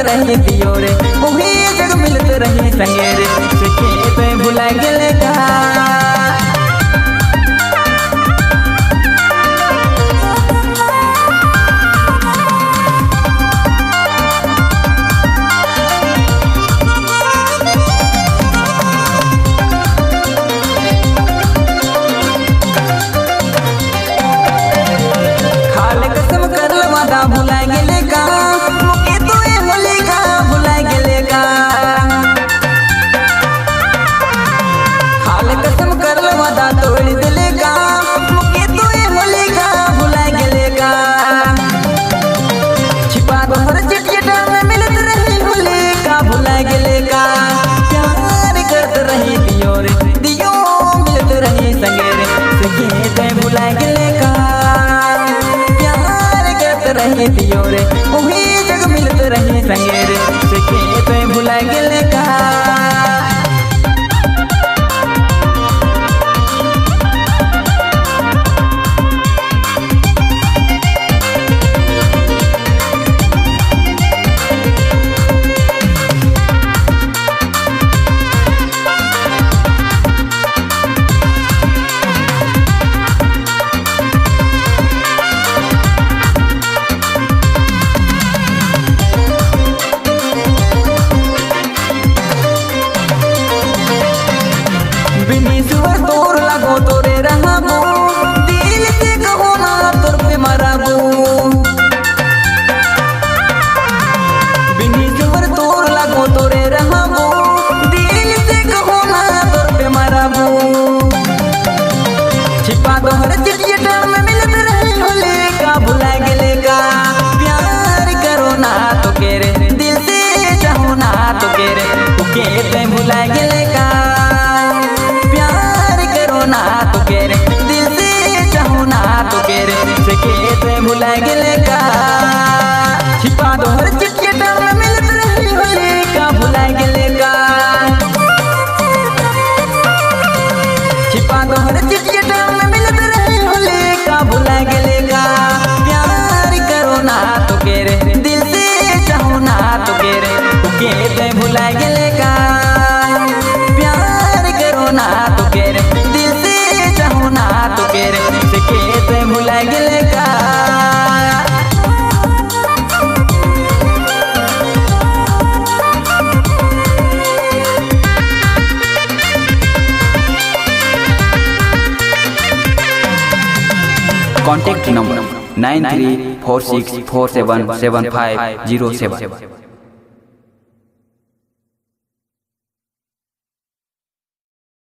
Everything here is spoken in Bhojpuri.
रही दियो रे वही जग मिलत रही संगे रे सके तो भुला गेले का भुला गेले का मुके तो होले का भुला गेले का हाल कसम कर वादा तोड़ दिले का मुके तो होले का भुला गेले का छिपा दोहर चिटचिटा में मिलत रही होले का भुला गेले का प्यार करत रही दियो रे दियो मिलत रही संगे रे सगे ते भुला गेले का रही दियो रे वही जग मिलत रही संगे रे सके तो भुला गेले का बिनीश्वर तोर लगो तोरे रहबो दिल से कहो ना तोर पे मरबो बिनीश्वर तोर लगो तोरे रहबो दिल से कहो ना तोर पे मरबो छिपा दोहर चिटिया में मिलत रही होले का भुला गेले का प्यार करो ना तो के रे दिल से चाहो ना तो के रे के ते भुला गेले का ना तो के रे दिल से चाहो ना तो के रे सके ते भुला गेले का छिपा दोहर चिटिया में मिलत रही होले का भुला गेले का छिपा दोहर चिटिया में मिलत रही होले का भुला गेले का प्यार करो ना तो के रे दिल से चाहो ना तो के रे ते भुला गेले का प्यार करो ना तो के रे ना तो के रे सके ते भुला गेले का कॉन्टैक्ट नंबर 9346477507